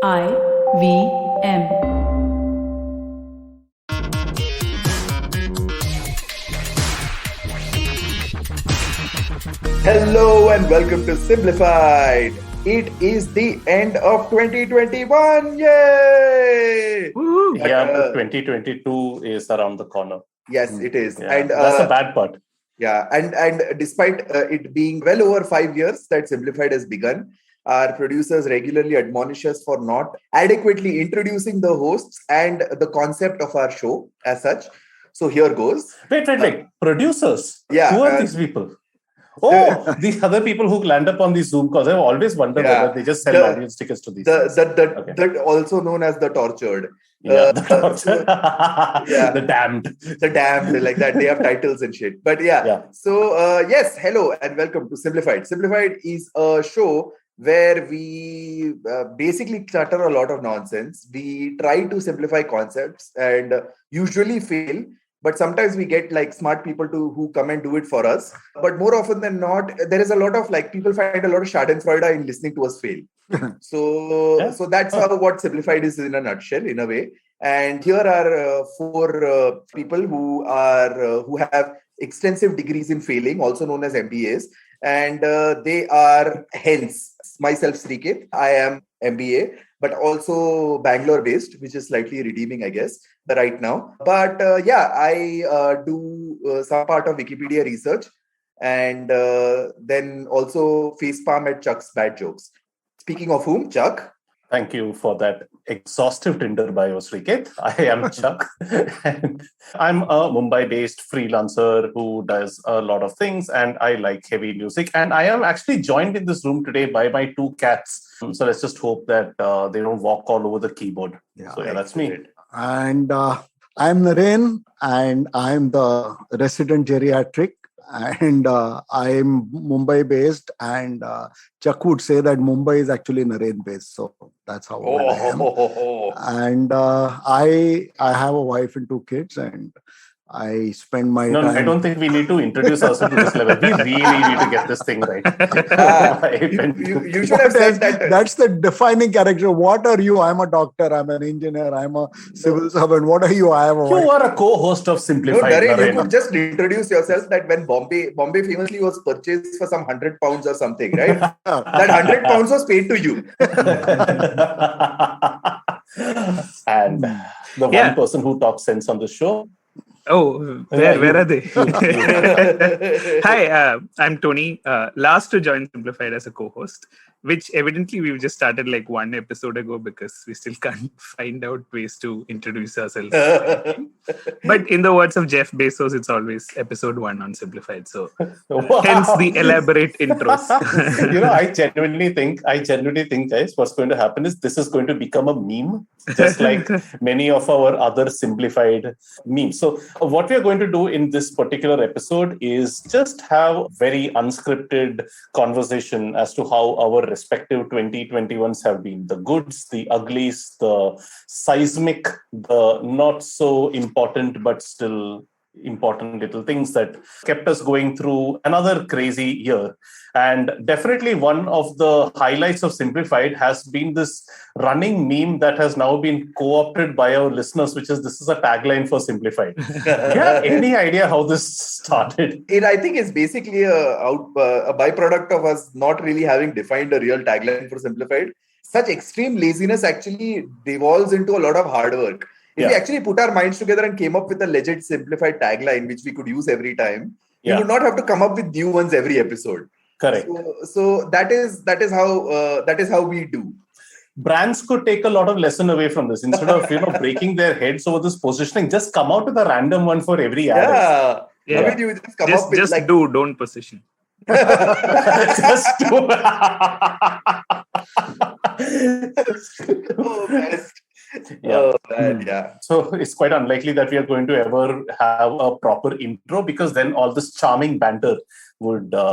IVM. Hello and welcome to Simblified. It is the end of 2021. Yay! Woo! But 2022 is around the corner. Yes, it is. Yeah, and that's the bad part. Yeah, and despite it being well over 5 years that Simblified has begun, our producers regularly admonish us for not adequately introducing the hosts and the concept of our show as such. So here goes. Wait. Producers? Yeah. Who are these people? Oh, these other people who land up on these Zoom calls. I've always wondered whether they just sell audience tickets to these things. That also known as the tortured. The tortured. The damned. The damned, like that. They have titles and shit. But yeah. So, yes, hello and welcome to Simplified. Simplified is a show where we basically clutter a lot of nonsense. We try to simplify concepts and usually fail. But sometimes we get like smart people who come and do it for us. But more often than not, there is a lot of like people find a lot of Schadenfreude in listening to us fail. So that's what Simplified is in a nutshell, in a way. And here are four people who have extensive degrees in failing, also known as MBAs. And they are hence myself, Srikeit. I am MBA, but also Bangalore based, which is slightly redeeming, I guess, right now. But I do some part of Wikipedia research and then also facepalm at Chuck's bad jokes. Speaking of whom, Chuck. Thank you for that exhaustive Tinder bio, Srikeit. I am Chuck. And I'm a Mumbai-based freelancer who does a lot of things, and I like heavy music. And I am actually joined in this room today by my two cats. So let's just hope that they don't walk all over the keyboard. So that's me. And I'm Naren, and I'm the resident geriatric. And I'm Mumbai-based, and Chuck would say that Mumbai is actually Naren-based, so that's how I am. And I have a wife and two kids, and I spend my time... No, I don't think we need to introduce ourselves to this level. We really need to get this thing right. You should have said that. That's the defining character. What are you? I'm a doctor. I'm an engineer. I'm a civil servant. What are you? I am a wife. You are a co-host of Simplified. No, Naren, you could just introduce yourself that when Bombay famously was purchased for some 100 pounds or something, right? That 100 pounds was paid to you. And the one person who talks sense on the show. Oh, where are they? Hi, I'm Tony. Last to join Simplified as a co-host, which evidently we've just started like one episode ago because we still can't find out ways to introduce ourselves. But in the words of Jeff Bezos, it's always episode 1 on Simplified. So hence the elaborate intros. I genuinely think, guys, what's going to happen is this is going to become a meme, just like many of our other Simplified memes. So what we are going to do in this particular episode is just have very unscripted conversation as to how our respective 2021s have been. The goods, the uglies, the seismic, the not so important but still important little things that kept us going through another crazy year. And definitely one of the highlights of Simplified has been this running meme that has now been co-opted by our listeners, which is this is a tagline for Simplified. Do you have any idea how this started? I think it's basically a byproduct of us not really having defined a real tagline for Simplified. Such extreme laziness actually devolves into a lot of hard work. If we actually put our minds together and came up with a legit Simplified tagline, which we could use every time, we would not have to come up with new ones every episode. Correct. So that is how we do. Brands could take a lot of lesson away from this. Instead of breaking their heads over this positioning, just come out with a random one for every ad. Yeah. I mean, you just come up with just don't position. Just do. So it's quite unlikely that we are going to ever have a proper intro, because then all this charming banter would fall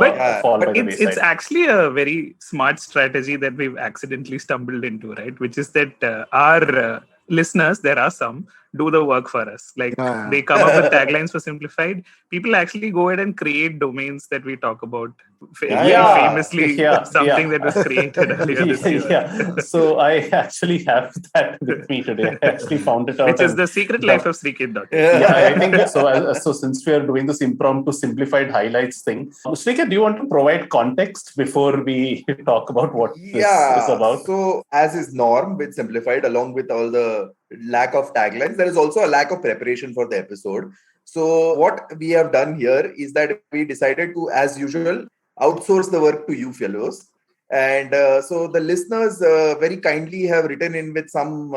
by the wayside. It's actually a very smart strategy that we've accidentally stumbled into, right? Which is that our listeners, there are some, do the work for us. Like they come up with taglines for Simplified. People actually go ahead and create domains that we talk about. Famously, something that was created earlier this year. So I actually have that with me today. I actually found it out. Which is the secret life of Srikeit. I think so. So since we are doing this impromptu simplified highlights thing, Srikeit, do you want to provide context before we talk about what this is about? So as is norm with Simplified, along with all the lack of taglines, there is also a lack of preparation for the episode. So what we have done here is that we decided to, as usual, outsource the work to you fellows. And so the listeners very kindly have written in with some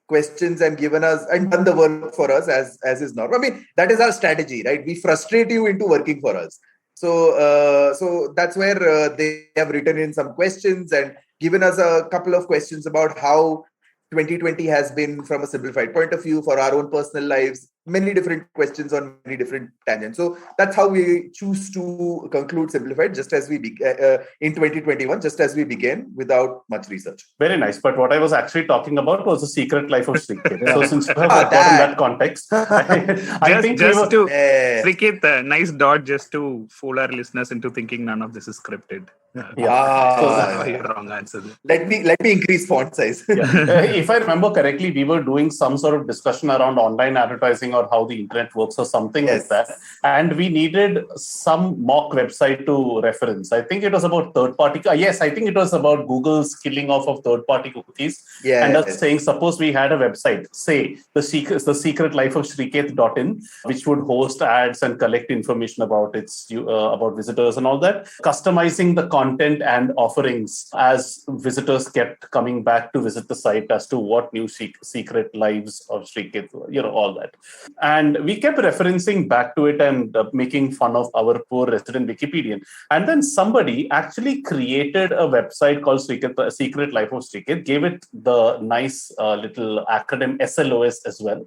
questions and given us and done the work for us as is normal. I mean, that is our strategy, right? We frustrate you into working for us. So that's where they have written in some questions and given us a couple of questions about how 2020 has been from a Simplified point of view for our own personal lives, many different questions on many different tangents. So that's how we choose to conclude Simplified just as we in 2021, just as we began without much research. Very nice. But what I was actually talking about was the secret life of Srikeit. So since you have gotten that context, I think Srikeit, nice dot just to fool our listeners into thinking none of this is scripted. Wrong answer. Let me increase font size. If I remember correctly, we were doing some sort of discussion around online advertising or how the internet works or something like that. And we needed some mock website to reference. I think it was about third-party. I think it was about Google's killing off of third-party cookies. And us saying, suppose we had a website, say the secret life of Srikeit.in, which would host ads and collect information about about visitors and all that, customizing the content and offerings as visitors kept coming back to visit the site as to what new secret lives of Srikeit, all that. And we kept referencing back to it and making fun of our poor resident Wikipedian. And then somebody actually created a website called Secret Life of Srikeit, gave it the nice little acronym SLOS as well.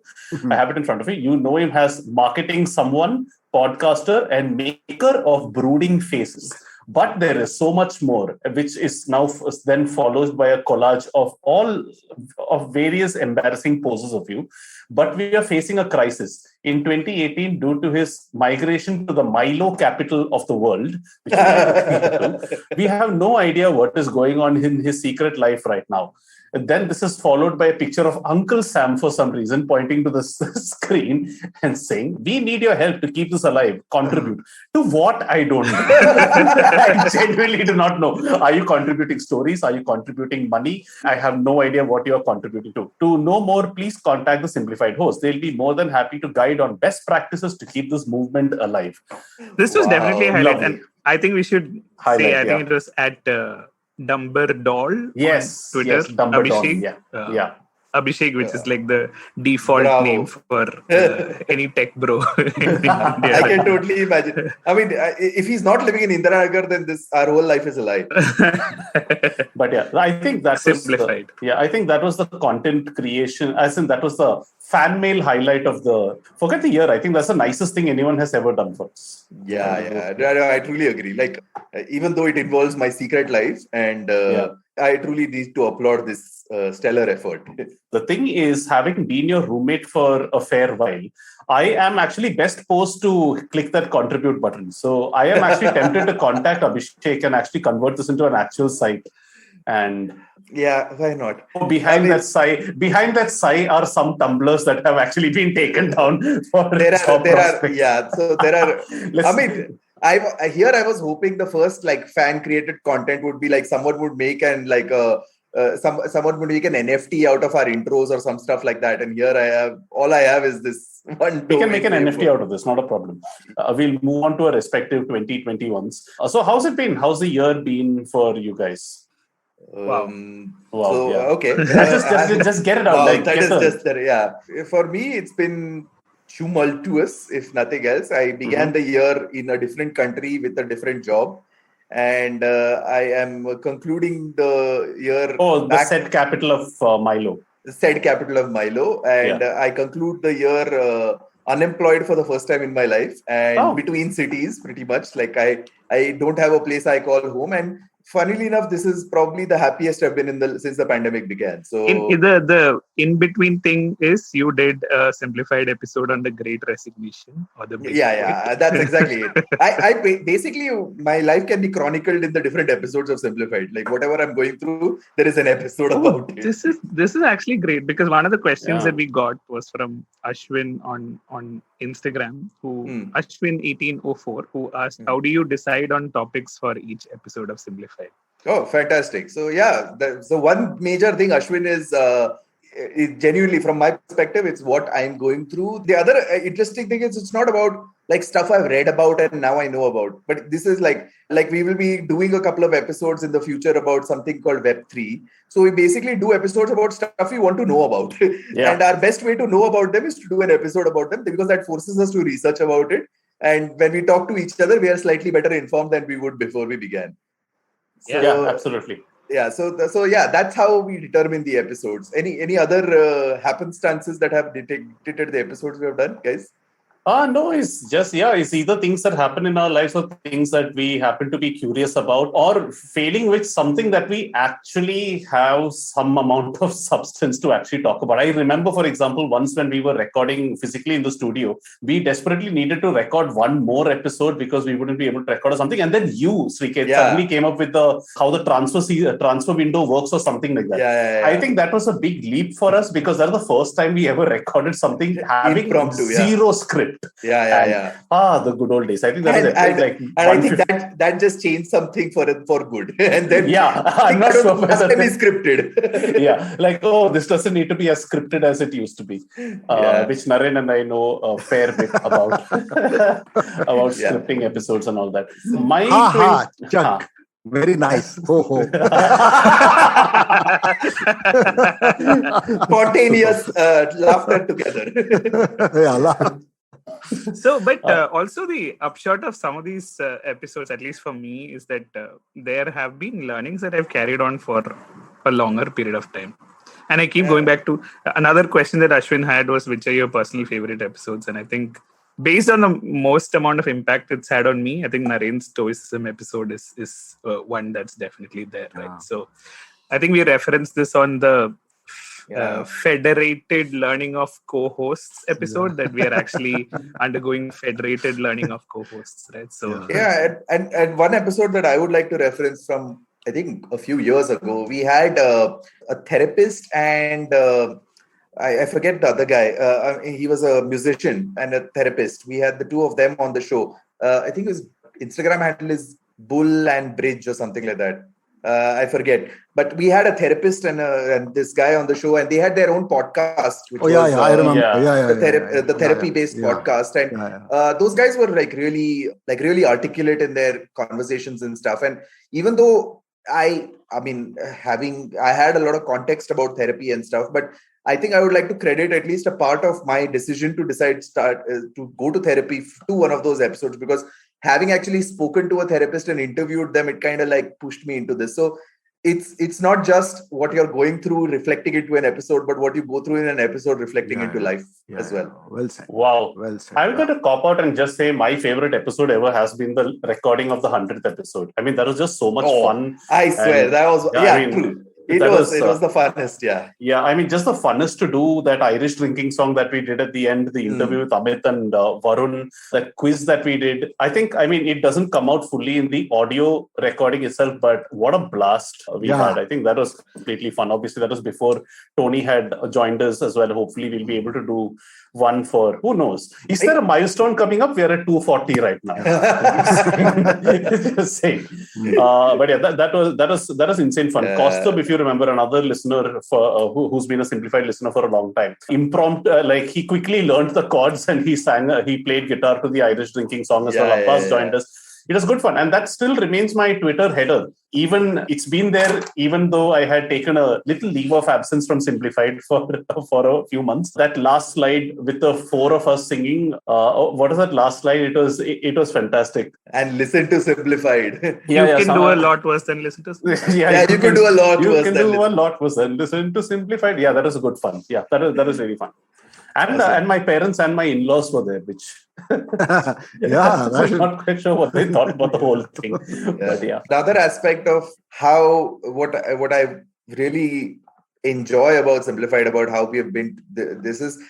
I have it in front of me. You know him as marketing someone, podcaster, and maker of brooding faces. But there is so much more, which is now then followed by a collage of various embarrassing poses of you. But we are facing a crisis. In 2018, due to his migration to the Milo capital of the world, which we have no idea what is going on in his secret life right now. And then this is followed by a picture of Uncle Sam for some reason, pointing to the screen and saying, "We need your help to keep this alive. Contribute." To what? I don't know. I genuinely do not know. Are you contributing stories? Are you contributing money? I have no idea what you are contributing to. To know more, please contact the Simplified host. They'll be more than happy to guide on best practices to keep this movement alive. This was definitely a highlight. And I think we should say, I think it was at... Dumber Doll on Twitter. Yes, Dumber Abhishek. Doll, Abhishek, which is like the default name for any tech bro. I can totally imagine. I mean, if he's not living in Indiranagar, then our whole life is a lie. But I think that's Simplified. I think that was the content creation. As in, that was the fan mail highlight of forget the year. I think that's the nicest thing anyone has ever done for us. I truly agree. Like, even though it involves my secret life, and I truly need to applaud this stellar effort. The thing is, having been your roommate for a fair while, I am actually best posed to click that contribute button. So I am actually tempted to contact Abhishek and actually convert this into an actual site. And why not? Behind that site are some tumblers that have actually been taken down for there are. I mean, I was hoping the first fan created content would be like someone would make and someone would make an NFT out of our intros or some stuff like that. And here all I have is this one. We can make an NFT out of this, not a problem. We'll move on to our respective 2021s. So how's it been? How's the year been for you guys? Okay. just get it out. For me, it's been tumultuous, if nothing else. I began the year in a different country with a different job. And I am concluding the year... the said capital of Milo. The said capital of Milo. And I conclude the year unemployed for the first time in my life. And between cities, pretty much. Like, I don't have a place I call home. And funnily enough, this is probably the happiest I've been since the pandemic began. So the in between thing is you did a simplified episode on the Great Resignation or the Big yeah, that's exactly it. I basically, my life can be chronicled in the different episodes of Simplified. Like whatever I'm going through, there is an episode about it. This is actually great, because one of the questions that we got was from Ashwin on Instagram, Ashwin1804, who asked, how do you decide on topics for each episode of Simplified? Oh, fantastic. So so one major thing, Ashwin, is genuinely, from my perspective, it's what I'm going through. The other interesting thing is it's not about like stuff I've read about and now I know about, but this is like we will be doing a couple of episodes in the future about something called Web3. So we basically do episodes about stuff we want to know about. And our best way to know about them is to do an episode about them, because that forces us to research about it. And when we talk to each other, we are slightly better informed than we would before we began. So, absolutely. Yeah, so yeah, that's how we determine the episodes. Any other happenstances that have dictated the episodes we have done, guys? No, it's just, it's either things that happen in our lives or things that we happen to be curious about, or failing with something that we actually have some amount of substance to actually talk about. I remember, for example, once when we were recording physically in the studio, we desperately needed to record one more episode because we wouldn't be able to record or something. And then you, Srikeit, suddenly came up with how the transfer window works or something like that. Yeah. I think that was a big leap for us, because that was the first time we ever recorded something having zero script. The good old days. I think that was I think that just changed something for good. And then I'm not sure whether it is scripted. This doesn't need to be as scripted as it used to be, which Naren and I know a fair bit about scripting episodes and all that. Chuck. Very nice. Spontaneous laughter together. So, but also the upshot of some of these episodes, at least for me, is that there have been learnings that I've carried on for a longer period of time. And I keep going back to another question that Ashwin had was, which are your personal favorite episodes? And I think based on the most amount of impact it's had on me, I think Naren's Stoicism episode is one that's definitely there, right? So I think we referenced this on the federated learning of co-hosts episode, that we are actually undergoing federated learning of co-hosts, right? So and one episode that I would like to reference from, I think, a few years ago, we had a therapist and I forget the other guy. He was a musician and a therapist. We had the two of them on the show. I think his Instagram handle is Bull and Bridge or something like that. I forget. But we had a therapist and this guy on the show, and they had their own podcast. Which I remember. The therapy-based podcast. And those guys were really articulate in their conversations and stuff. And even though I had a lot of context about therapy and stuff, but I think I would like to credit at least a part of my decision to decide to go to therapy to one of those episodes, because having actually spoken to a therapist and interviewed them, it kind of like pushed me into this. So it's not just what you're going through reflecting into an episode, but what you go through in an episode reflecting into life as well. Well said. Wow. Well said. I'm going to cop out and just say my favorite episode ever has been the recording of the 100th episode. I mean, that was just so much fun. I swear, that was true. It was the funnest, Yeah, I mean, just the funnest to do that Irish drinking song that we did at the end, the interview with Amit and Varun, that quiz that we did. It doesn't come out fully in the audio recording itself, but what a blast we had. I think that was completely fun. Obviously, that was before Tony had joined us as well. Hopefully, we'll be able to do one for, who knows? Is there a milestone coming up? We are at 240 right now. Just saying. But yeah, that was insane fun. Kostab, if you remember, another listener who's been a Simplified listener for a long time. Impromptu, he quickly learned the chords and he played guitar to the Irish drinking song as well. Abbas joined us. It was good fun. And that still remains my Twitter header. It's been there, even though I had taken a little leave of absence from Simplified for a few months. That last slide with the four of us singing, what is that last slide? It was fantastic. And listen to Simplified. You can do a lot worse than listen to Simplified. You can do a lot worse than listen to Simplified. Yeah, that was good fun. Yeah, that is really fun. And my parents and my in-laws were there, which yeah, I'm not quite sure what they thought about the whole thing. But yeah. Another aspect of what I really enjoy about Simplified, about how we have been, this is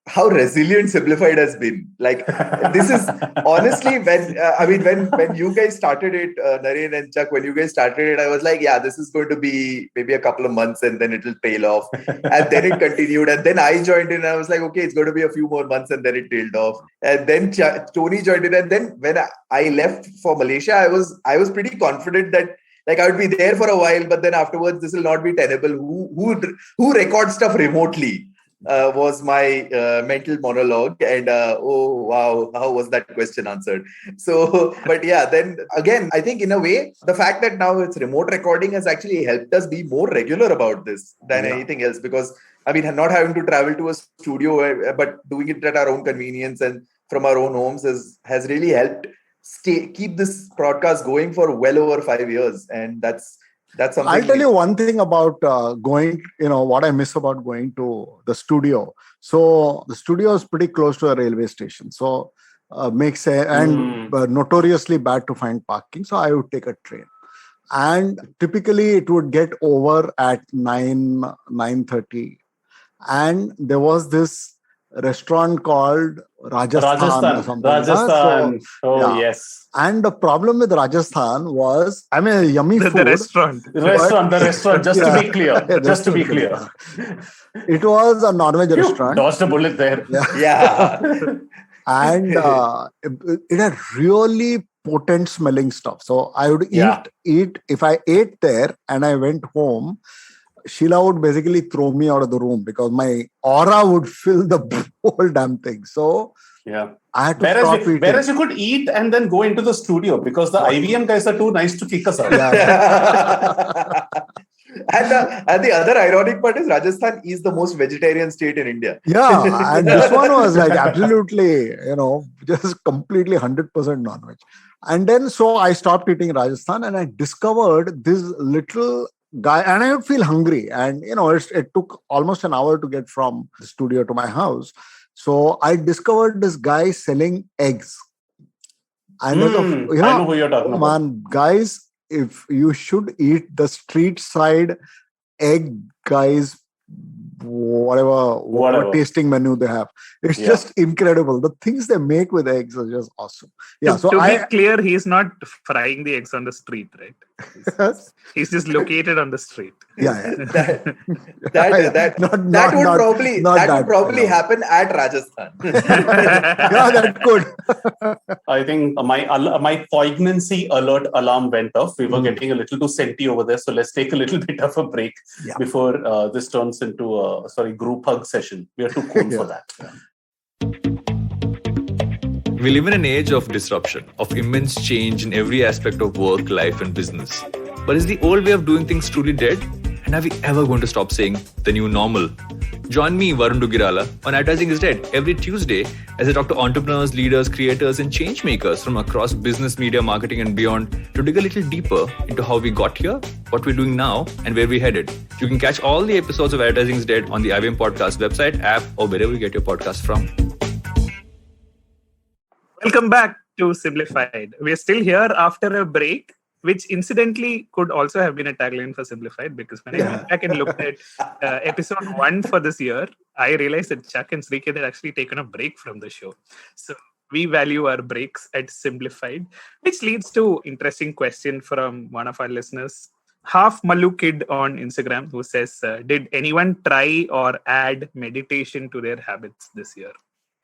how resilient Simplified has been. Like, this is honestly when you guys started it, Naren and Chuck, when you guys started it, I was like, yeah, this is going to be maybe a couple of months and then it'll tail off. And then it continued. And then I joined in and I was like, okay, it's going to be a few more months, and then it tailed off. And then Tony joined in. And then when I left for Malaysia, I was pretty confident that like I would be there for a while, but then afterwards this will not be tenable. Who records stuff remotely? Was my mental monologue, and oh wow, how was that question answered? So, but yeah, then again, I think in a way, the fact that now it's remote recording has actually helped us be more regular about this than anything else, because I mean, not having to travel to a studio, but doing it at our own convenience and from our own homes has really helped keep this broadcast going for well over 5 years, and that's something. I'll tell you one thing about going, what I miss about going to the studio. So the studio is pretty close to a railway station. So makes notoriously bad to find parking. So I would take a train. And typically it would get over at 9:30. And there was this restaurant called Rajasthan or something. Rajasthan. Yes. And the problem with Rajasthan was, I mean, yummy food. The restaurant, just to be clear. It was a non-veg restaurant. Dodged a bullet there. Yeah. And it had really potent smelling stuff. So I would eat. If I ate there and I went home, Sheila would basically throw me out of the room because my aura would fill the whole damn thing. So I had to stop eating. Whereas you could eat and then go into the studio because the IVM guys are too nice to kick us out. And the other ironic part is Rajasthan is the most vegetarian state in India. Yeah, and this one was like absolutely, just completely 100% non-veg. And then so I stopped eating Rajasthan and I discovered this little guy, and I would feel hungry, and it took almost an hour to get from the studio to my house. So I discovered this guy selling eggs. I know who you're talking about. Man, guys, if you should eat the street side egg guys, whatever tasting menu they have, it's just incredible. The things they make with eggs are just awesome. Yeah. To be clear, he's not frying the eggs on the street, right? He's just located on the street. That would probably happen at Rajasthan. That could. I think my poignancy alert alarm went off. We were getting a little too senti over there, so let's take a little bit of a break before this turns into a group hug session. We are too cool for that. We live in an age of disruption, of immense change in every aspect of work, life, and business. But is the old way of doing things truly dead? And are we ever going to stop saying the new normal? Join me, Varun Dugirala, on Advertising is Dead every Tuesday as I talk to entrepreneurs, leaders, creators, and change makers from across business, media, marketing, and beyond to dig a little deeper into how we got here, what we're doing now, and where we're headed. You can catch all the episodes of Advertising is Dead on the IVM Podcast website, app, or wherever you get your podcast from. Welcome back to Simblified. We're still here after a break, which incidentally could also have been a tagline for Simblified, because when I went back and looked at episode 1 for this year, I realized that Chuck and Srikeit had actually taken a break from the show. So we value our breaks at Simblified, which leads to interesting question from one of our listeners, Half Malu Kid on Instagram, who says, did anyone try or add meditation to their habits this year?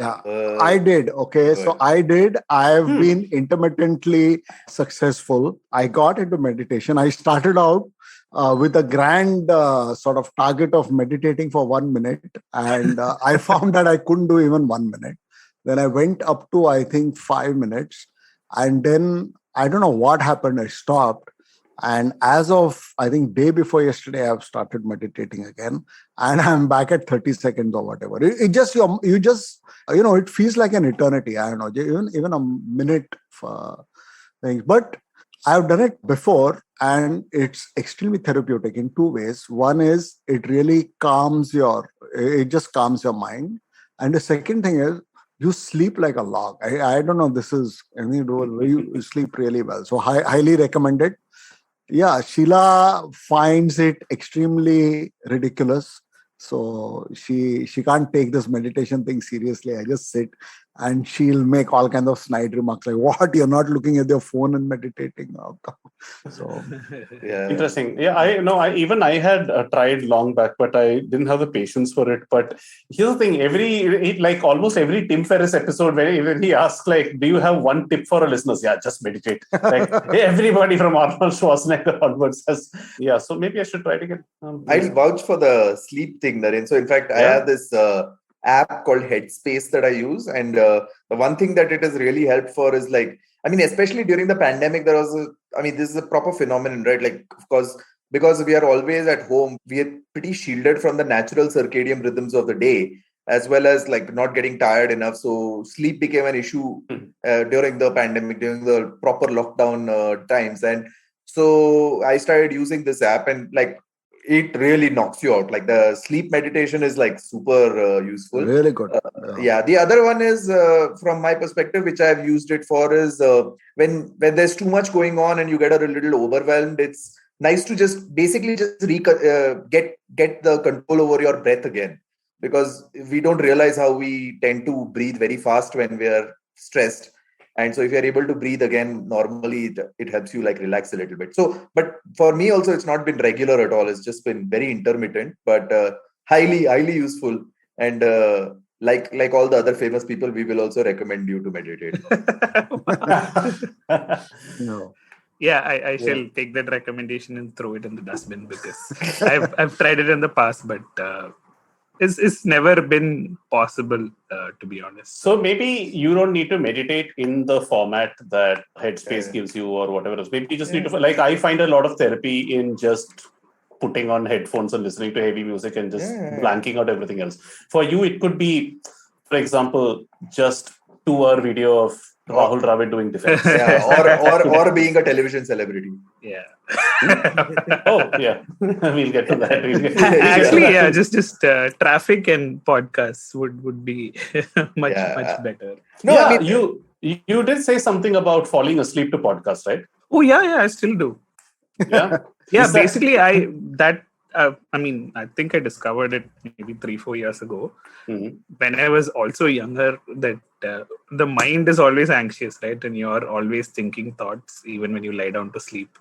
Yeah, I did. Okay, so I did. I have been intermittently successful. I got into meditation. I started out with a grand sort of target of meditating for 1 minute. And I found that I couldn't do even 1 minute. Then I went up to, I think, 5 minutes. And then I don't know what happened. I stopped. And as of, I think, day before yesterday, I've started meditating again. And I'm back at 30 seconds or whatever. It just, you just, it feels like an eternity. I don't know, even a minute for things. But I've done it before and it's extremely therapeutic in 2 ways. One is it really calms it just calms your mind. And the second thing is, you sleep like a log. I don't know if this is anything to do with you sleep really well. So highly recommended. Yeah, Sheila finds it extremely ridiculous. So she can't take this meditation thing seriously. I just sit and she'll make all kinds of snide remarks like, "What? You're not looking at your phone and meditating?" So Yeah. Interesting. Yeah, I had tried long back, but I didn't have the patience for it. But here's the thing: like almost every Tim Ferriss episode, when he asks, like, "Do you have one tip for our listeners?" Yeah, just meditate. Like everybody from Arnold Schwarzenegger onwards has. Yeah, so maybe I should try it again. I'll vouch for the sleep thing, Naren. So in fact, I have this app called Headspace that I use, and the one thing that it has really helped for is like, I mean, especially during the pandemic, this is a proper phenomenon, right? Like, of course, because we are always at home, we are pretty shielded from the natural circadian rhythms of the day, as well as like not getting tired enough. So sleep became an issue during the pandemic, during the proper lockdown times. And so I started using this app, and like, it really knocks you out. Like the sleep meditation is like super useful. Really good. Yeah. The other one is from my perspective, which I've used it for, is when there's too much going on and you get a little overwhelmed. It's nice to just basically just get the control over your breath again, because we don't realize how we tend to breathe very fast when we are stressed. And so if you're able to breathe again normally, it helps you like relax a little bit. So, but for me also, it's not been regular at all. It's just been very intermittent, but highly useful. And like all the other famous people, we will also recommend you to meditate. No. Yeah, I shall take that recommendation and throw it in the dustbin, because I've tried it in the past, but it's never been possible, to be honest. So maybe you don't need to meditate in the format that Headspace gives you or whatever else. Maybe you just need to, like, I find a lot of therapy in just putting on headphones and listening to heavy music and just blanking out everything else. For you, it could be, for example, just 2-hour video of Rahul Dravid doing defense. or being a television celebrity. Yeah. Oh, yeah. We'll get to that. Actually, yeah, just traffic and podcasts would be much better. No, yeah, I mean, you did say something about falling asleep to podcasts, right? Oh, yeah, I still do. Yeah. Yeah, basically, I think I discovered it maybe 3-4 years ago. Mm-hmm. When I was also younger, that the mind is always anxious, right? And you're always thinking thoughts even when you lie down to sleep.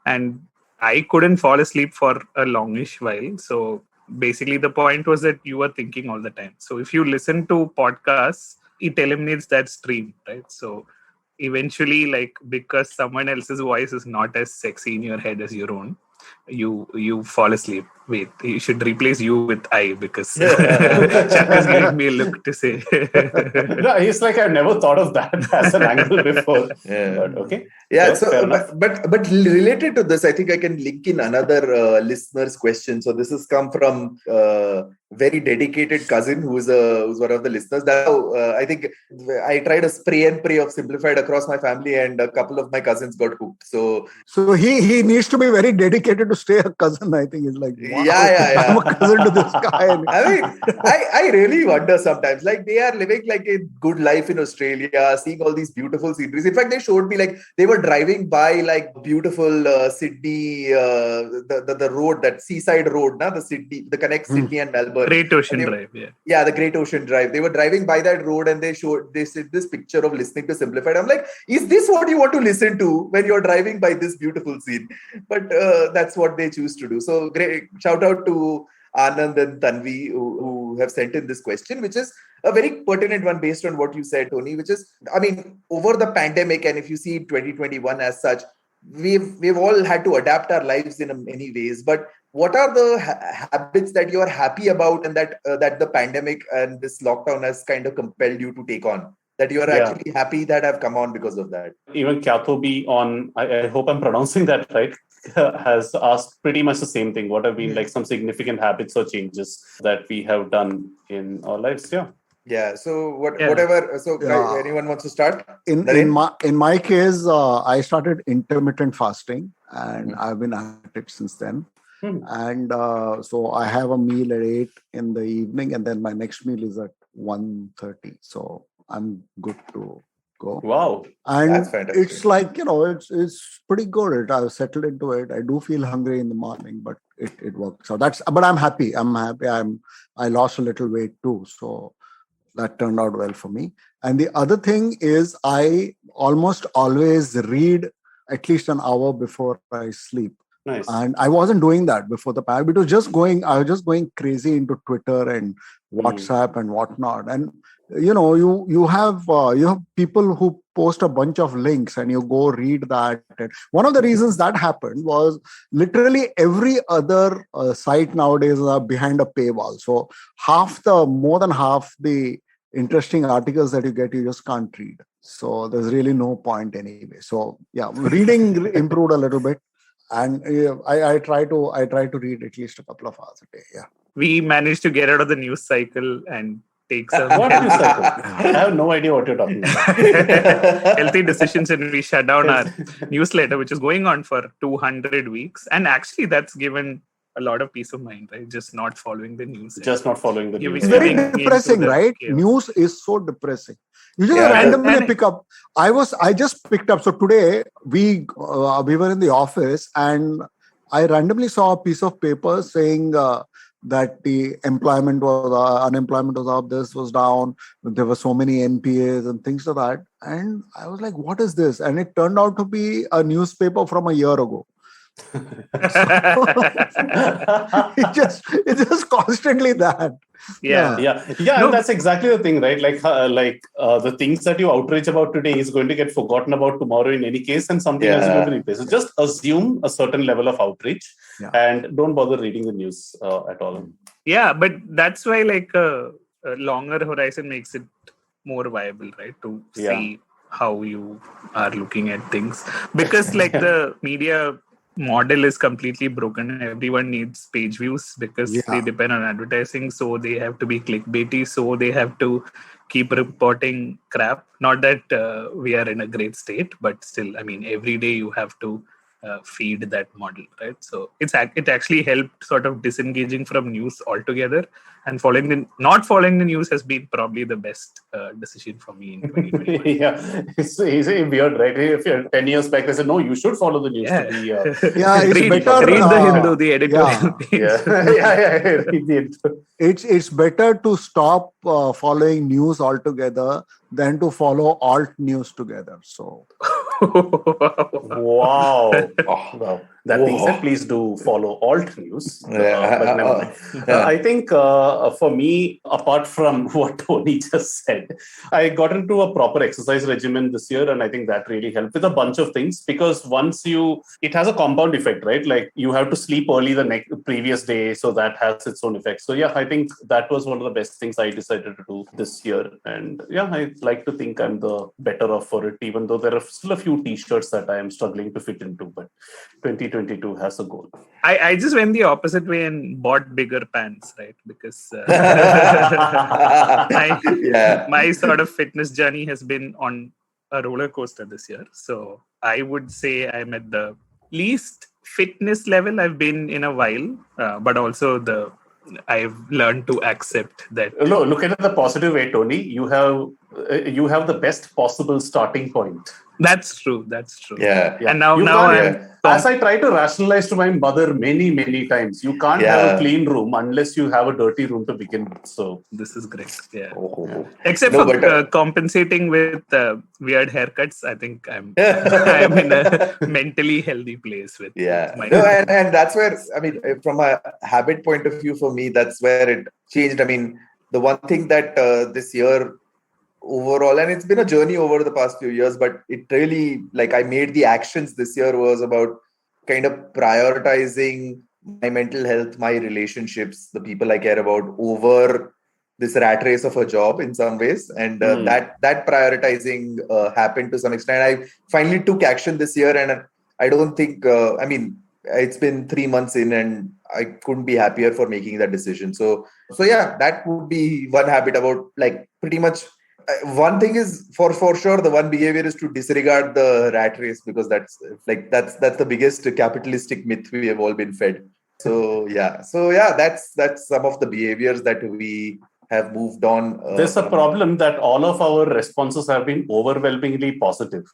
And I couldn't fall asleep for a longish while. So basically, the point was that you were thinking all the time. So if you listen to podcasts, it eliminates that stream, right? So eventually, like, because someone else's voice is not as sexy in your head as your own, you fall asleep. Wait, you should replace you with I, because Chuck is giving me a look to say. No, it's like I've never thought of that as an angle before. Yeah. But okay. Yeah. So, but related to this, I think I can link in another listener's question. So this has come from very dedicated cousin who's one of the listeners. Now, I think I tried a spray and pray of Simblified across my family, and a couple of my cousins got hooked. So he needs to be very dedicated to stay a cousin. I think is like, wow, yeah. I'm a cousin to this guy. I mean, I really wonder sometimes. Like, they are living like a good life in Australia, seeing all these beautiful sceneries. In fact, they showed me like they were driving by like beautiful Sydney, the road, that seaside road, the connects Sydney and Melbourne. Great Ocean Drive, yeah. Yeah, the Great Ocean Drive. They were driving by that road and they said this picture of listening to Simplified. I'm like, is this what you want to listen to when you're driving by this beautiful scene? But that's what they choose to do. So great shout out to Anand and Tanvi who have sent in this question, which is a very pertinent one based on what you said, Tony, which is, I mean, over the pandemic, and if you see 2021 as such, we've all had to adapt our lives in many ways. But what are the habits that you are happy about, and that the pandemic and this lockdown has kind of compelled you to take on, that you are actually happy that have come on because of that? Even Kyathobi on, I hope I'm pronouncing that right, has asked pretty much the same thing. What have been like some significant habits or changes that we have done in our lives? Yeah. So whatever. So anyone wants to start? In my case, I started intermittent fasting, and I've been at it since then. And so I have a meal at 8 in the evening, and then my next meal is at 1:30. So I'm good to go. Wow. And That's fantastic. it's like, it's pretty good. I've settled into it. I do feel hungry in the morning, but it works. So but I'm happy. I lost a little weight too. So that turned out well for me. And the other thing is I almost always read at least an hour before I sleep. Nice. And I wasn't doing that before the pandemic. I was just going crazy into Twitter and WhatsApp and whatnot. And you have people who post a bunch of links and you go read that. And one of the reasons that happened was literally every other site nowadays are behind a paywall. So more than half the interesting articles that you get, you just can't read. So there's really no point anyway. So yeah, reading improved a little bit. And I try to read at least a couple of hours a day. Yeah. We managed to get out of the news cycle and take some What news cycle? I have no idea what you're talking about. healthy decisions, and we shut down our newsletter, which is going on for 200 weeks. And actually, that's given a lot of peace of mind, right? Just not following the news. Just not following the news. It's very depressing, right? chaos. News is so depressing. You just randomly pick up. I just picked up. So today we were in the office and I randomly saw a piece of paper saying that the unemployment was up, this was down, there were so many NPAs and things like that. And I was like, what is this? And it turned out to be a newspaper from a year ago. It's just constantly that. Yeah. No, and that's exactly the thing, right? Like the things that you outrage about today is going to get forgotten about tomorrow in any case, and something else is going to replace it. Just assume a certain level of outrage and don't bother reading the news at all. Yeah, but that's why a longer horizon makes it more viable, right? To see how you are looking at things, because the media model is completely broken. Everyone needs page views because they depend on advertising, so they have to be clickbaity, so they have to keep reporting crap. Not that we are in a great state, but still, every day you have to feed that model, right? So it actually helped sort of disengaging from news altogether, and not following the news has been probably the best decision for me in 2021. It's weird, right? If you're 10 years back, they said, no, you should follow the news to be... it's better. Read the Hindu, the editorial. It's better to stop following news altogether than to follow alt news together. So... Wow. That being said, please do follow alt news. I think for me, apart from what Tony just said, I got into a proper exercise regimen this year, and I think that really helped with a bunch of things, because it has a compound effect, right? Like you have to sleep early the previous day, so that has its own effect. So I think that was one of the best things I decided to do this year. And I like to think I'm the better off for it, even though there are still a few t-shirts that I am struggling to fit into, but 2022 has a goal. I just went the opposite way and bought bigger pants, right? Because my sort of fitness journey has been on a roller coaster this year. So I would say I'm at the least fitness level I've been in a while, but also I've learned to accept that. Look at it the positive way, Tony. You have the best possible starting point. That's true. Yeah. And now as I try to rationalize to my mother many, many times, you can't have a clean room unless you have a dirty room to begin with. So this is great. Yeah. Except for compensating with weird haircuts, I think I'm in a mentally healthy place with my and that's where, from a habit point of view, for me, that's where it changed. The one thing that this year overall, and it's been a journey over the past few years, but it really, I made the actions this year was about kind of prioritizing my mental health, my relationships, the people I care about, over this rat race of a job in some ways. And that prioritizing happened to some extent. I finally took action this year, and I don't think, it's been 3 months in and I couldn't be happier for making that decision. So that would be one habit about pretty much. One thing is for sure, the one behavior is to disregard the rat race, because that's the biggest capitalistic myth we have all been fed. So that's some of the behaviors that we have moved on. There's a problem that all of our responses have been overwhelmingly positive.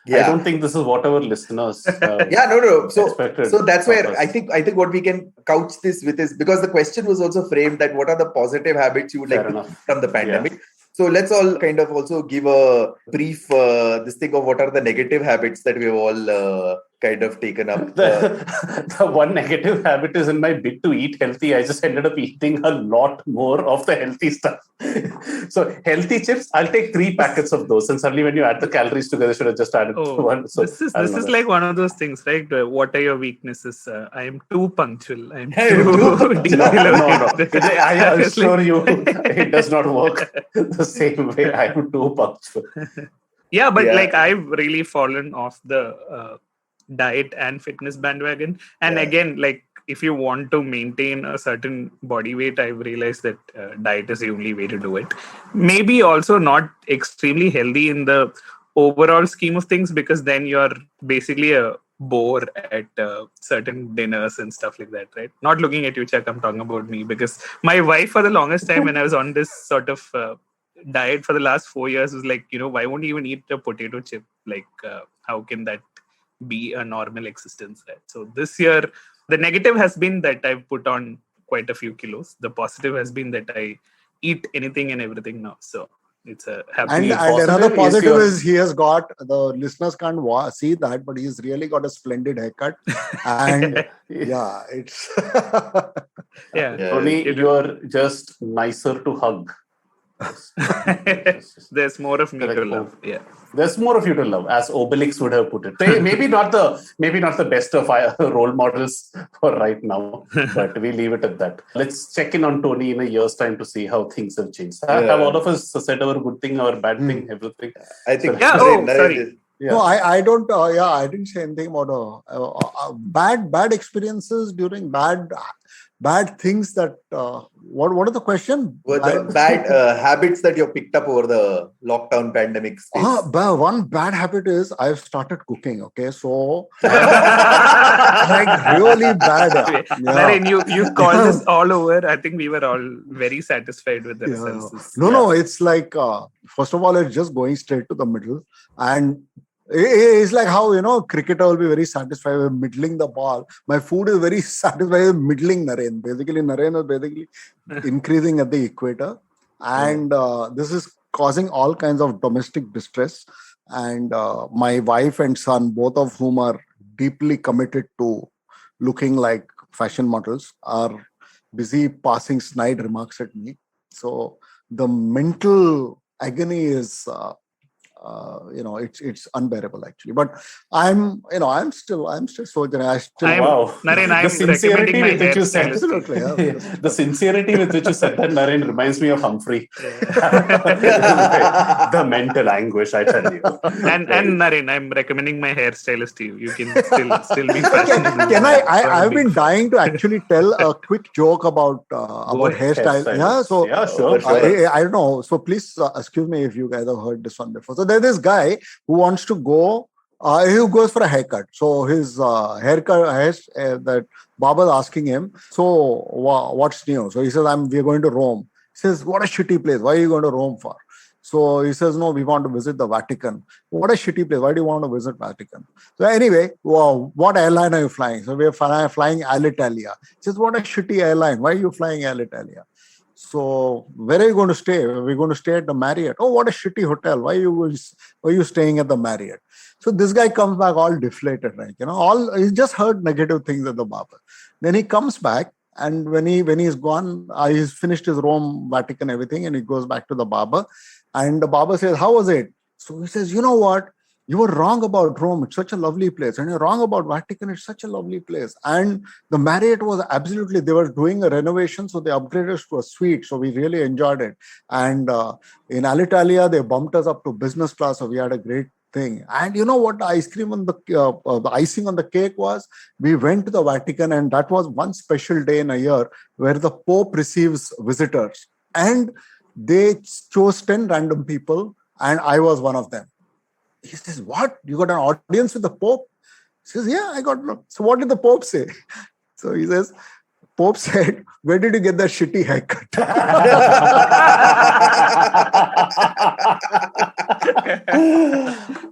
Yeah. I don't think this is what our listeners no. So that's where us. I think what we can couch this with is, because the question was also framed that what are the positive habits you would like to keep from the pandemic. Yeah. So let's all kind of also give a brief this thing of what are the negative habits that we've all kind of taken up. The one negative habit is in my bid to eat healthy, I just ended up eating a lot more of the healthy stuff. So healthy chips, I'll take 3 packets of those. And suddenly when you add the calories together, should have just added one. So this is like one of those things, right? What are your weaknesses? I am too punctual. I'm too No. I assure you, it does not work the same way. I am too punctual. Yeah, but like I've really fallen off the diet and fitness bandwagon. And again, like if you want to maintain a certain body weight, I've realized that diet is the only way to do it. Maybe also not extremely healthy in the overall scheme of things, because then you're basically a bore at certain dinners and stuff like that, right? Not looking at you, Chuck, I'm talking about me, because my wife for the longest time when I was on this sort of diet for the last 4 years was like, why won't you even eat a potato chip? Like, how can that be a normal existence, right? So this year, the negative has been that I've put on quite a few kilos. The positive has been that I eat anything and everything now. So it's a happy. And another positive is he has got, the listeners can't see that, but he's really got a splendid haircut. And it's Tony, you're just nicer to hug. There's more of me to love. Yeah, there's more of you to love, as Obelix would have put it. Maybe not the best of role models for right now, but we leave it at that. Let's check in on Tony in a year's time to see how things have changed. Have all of us said our good thing, our bad thing, everything? I think. Sorry. Yeah. No, I don't. I didn't say anything about bad experiences during bad things that. What are the question? Bad habits that you picked up over the lockdown pandemic space. One bad habit is I've started cooking. Okay, so like really bad. Naren, you called us all over. I think we were all very satisfied with the results. No, it's like first of all, it's just going straight to the middle, and it's like how cricketer will be very satisfied with middling the ball. My food is very satisfied with middling Naren. Basically, Naren is basically increasing at the equator, and this is causing all kinds of domestic distress. And my wife and son, both of whom are deeply committed to looking like fashion models, are busy passing snide remarks at me. So the mental agony is. It's unbearable actually. But I'm still soldiering. Naren, I'm the sincerity with which you said, absolutely, the sincerity with which you said that, Naren, reminds me of Humphrey. The mental anguish, I tell you. And Naren, I'm recommending my hairstylist to you. You can still be fashionable. Can I've been dying to actually tell a quick joke about hairstyle. Yeah, so sure. I don't know. So please excuse me if you guys have heard this one before. So there's this guy who wants to go, he goes for a haircut. So his haircut, that barber asking him, so what's new? So he says, we're going to Rome. He says, what a shitty place. Why are you going to Rome for? So he says, no, we want to visit the Vatican. What a shitty place. Why do you want to visit Vatican? So anyway, what airline are you flying? So we're flying Alitalia. He says, what a shitty airline. Why are you flying Alitalia? So where are you going to stay? We're going to stay at the Marriott. Oh, what a shitty hotel. Why are you staying at the Marriott? So this guy comes back all deflated, right? He just heard negative things at the barber. Then he comes back, and when he's gone, he's finished his Rome, Vatican, everything, and he goes back to the barber. And the barber says, how was it? So he says, you know what? You were wrong about Rome. It's such a lovely place. And you're wrong about Vatican. It's such a lovely place. And the Marriott was absolutely, they were doing a renovation. So they upgraded us to a suite. So we really enjoyed it. And in Alitalia, they bumped us up to business class. So we had a great thing. And you know what the ice cream on the icing on the cake was? We went to the Vatican, and that was one special day in a year where the Pope receives visitors. And they chose 10 random people, and I was one of them. He says, what? You got an audience with the Pope? He says, yeah, I got. So what did the Pope say? So he says, Pope said, "Where did you get that shitty haircut?"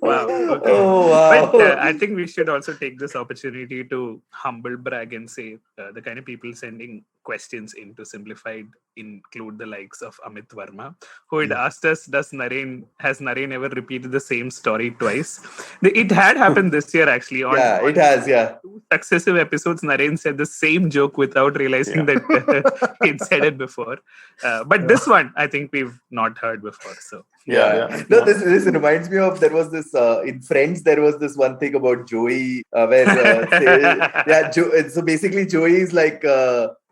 Wow. Okay. Oh, wow. But I think we should also take this opportunity to humble brag and say the kind of people sending questions into Simplified include the likes of Amit Verma, who had asked us, has Naren ever repeated the same story twice? It had happened this year, actually. It has, yeah. 2 successive episodes, Naren said the same joke without realizing that he'd said it before. But this one, I think we've not heard before. So No, this reminds me of, there was this in Friends, there was this one thing about Joey where so basically Joey is like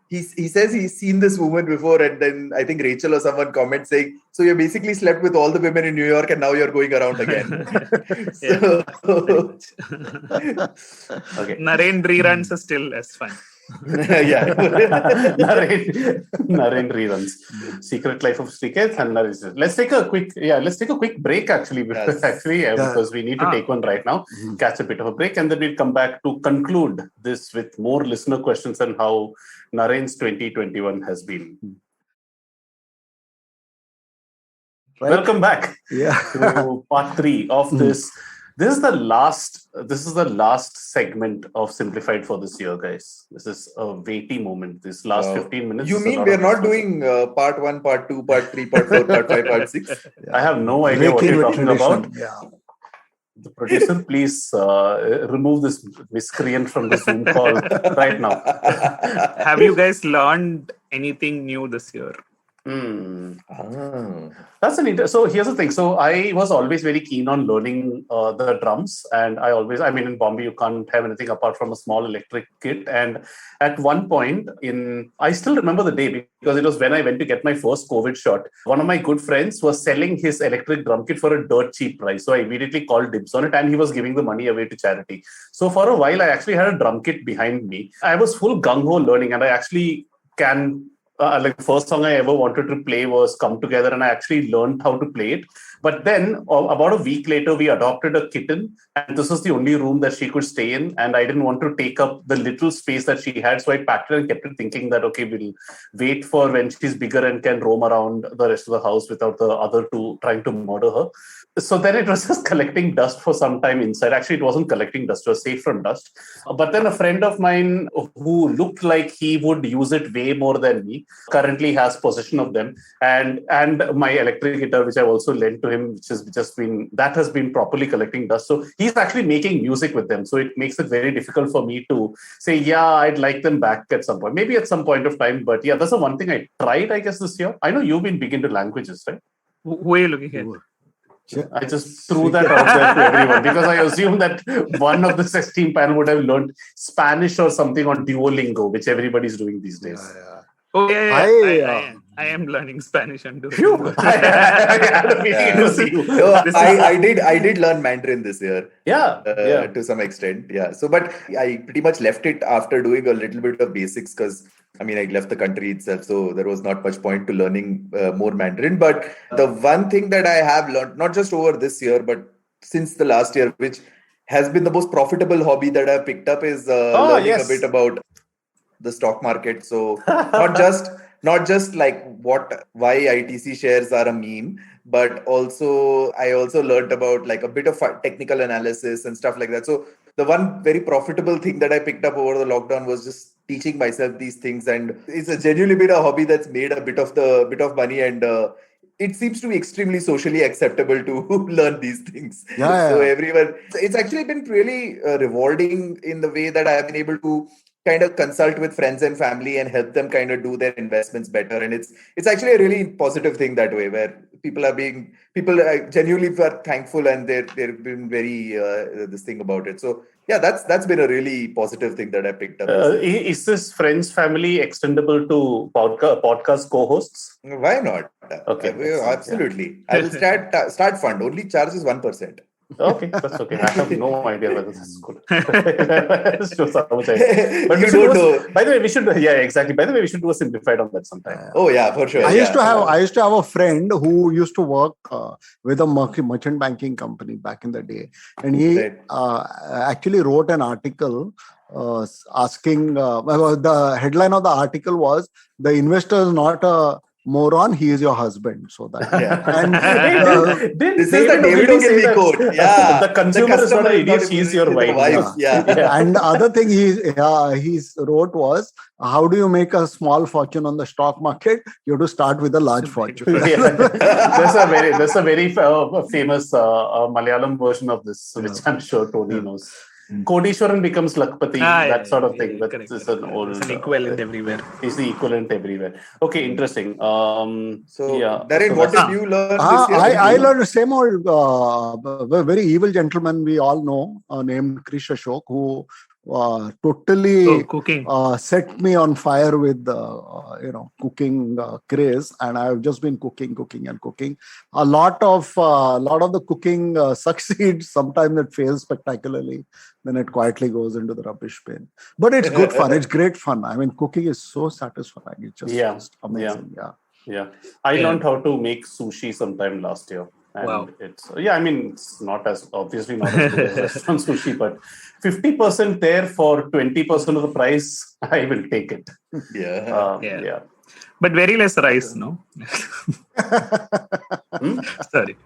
he says he's seen this woman before, and then I think Rachel or someone comments saying, so you basically slept with all the women in New York and now you're going around again. Okay. Naren reruns are still as fun. Naren reruns. Secret Life of Srikeit and Naren. Let's take a quick break actually, because we need to take one right now, catch a bit of a break, and then we'll come back to conclude this with more listener questions and how Naren's 2021 has been. Right. Welcome back to part 3 of this. This is the last segment of Simplified for this year, guys. This is a weighty moment. This last 15 minutes. You mean we're not doing part 1, part 2, part 3, part 4, part 5, part 6? I have no idea what you're talking about. Yeah. The producer, please remove this miscreant from the Zoom call right now. Have you guys learned anything new this year? That's so here's the thing. So I was always very keen on learning the drums, and in Bombay you can't have anything apart from a small electric kit. And at one point I still remember the day, because it was when I went to get my first COVID shot. One of my good friends was selling his electric drum kit for a dirt cheap price. So I immediately called dibs on it, and he was giving the money away to charity. So for a while I actually had a drum kit behind me. I was full gung-ho learning, and I actually the first song I ever wanted to play was Come Together, and I actually learned how to play it. But then about a week later, we adopted a kitten, and this was the only room that she could stay in. And I didn't want to take up the little space that she had. So I packed it and kept it, thinking that, okay, we'll wait for when she's bigger and can roam around the rest of the house without the other two trying to murder her. So then it was just collecting dust for some time inside. Actually, it wasn't collecting dust, it was safe from dust. But then a friend of mine who looked like he would use it way more than me currently has possession of them. And my electric guitar, which I've also lent to him, which has been properly collecting dust. So he's actually making music with them. So it makes it very difficult for me to say, I'd like them back at some point. Maybe at some point of time. But that's the one thing I tried, I guess, this year. I know you've been big into languages, right? Who are you looking at? I just threw that out there to everyone because I assume that one of the 16 panel would have learned Spanish or something on Duolingo, which everybody's doing these days. Oh, yeah. I am learning Spanish on Duolingo. I did learn Mandarin this year. To some extent. So, but I pretty much left it after doing a little bit of basics, because I left the country itself, so there was not much point to learning more Mandarin. But the one thing that I have learned, not just over this year, but since the last year, which has been the most profitable hobby that I've picked up, is learning a bit about the stock market. So not just like why ITC shares are a meme, but also I also learned about like a bit of technical analysis and stuff like that. So the one very profitable thing that I picked up over the lockdown was just teaching myself these things, and it's genuinely been a hobby that's made a bit of money, and it seems to be extremely socially acceptable to learn these things. So everyone, it's actually been really rewarding in the way that I have been able to kind of consult with friends and family and help them kind of do their investments better. And it's actually a really positive thing that way, where people genuinely are thankful, and they've been very this thing about it. So that's been a really positive thing that I picked up. Is this friends family extendable to podcast co-hosts? Why not? Okay, absolutely. I will start fund. Only charge is 1%. Okay, that's okay. I have no idea whether this is good. It shows how much but You don't know. by the way, we should. Yeah, exactly. By the way, we should do a simplified on that sometime. Oh yeah, for sure. I used to have a friend who used to work with a merchant banking company back in the day, and he actually wrote an article asking. The headline of the article was, "The investor is not a moron, he is your husband." So that and this is the David Ogilvy quote. Yeah, the consumer is not an idiot, he is your wife. Yeah. And the other thing he wrote was, how do you make a small fortune on the stock market? You have to start with a large fortune. There's a very famous Malayalam version of this, which I'm sure Tony knows. Kodishwaran becomes Lakpati, that sort of thing. But it's an old. It's an equivalent everywhere. It's the equivalent everywhere. Okay, interesting. Naren, what did you learn this year? I learned the same old, very evil gentleman we all know, named Krish Ashok, who totally set me on fire with cooking craze, and I've just been cooking. A lot of the cooking succeeds. Sometimes it fails spectacularly, then it quietly goes into the rubbish bin. But it's good fun. It's great fun. I mean, cooking is so satisfying. It's just amazing. Yeah. I learned how to make sushi sometime last year. And it's not as obviously not as good as restaurant sushi, but 50% there for 20% of the price, I will take it. Yeah. But very less rice, no? Sorry.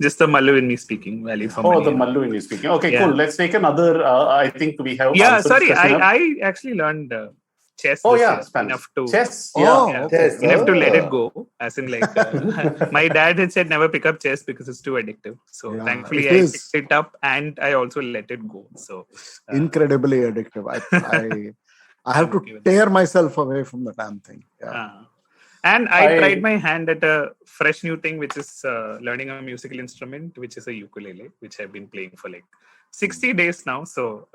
Just the Mallu in me speaking. Value for money. The Mallu in me speaking. Okay, cool. Let's take another. I think we have. Yeah, sorry. I actually learned chess. Enough to chess. Chess. Enough to let it go. As in, like, my dad had said never pick up chess because it's too addictive. So thankfully, I picked it up and I also let it go. So incredibly addictive. I have to tear myself away from the damn thing. And I tried my hand at a fresh new thing, which is learning a musical instrument, which is a ukulele, which I've been playing for like 60 days now. So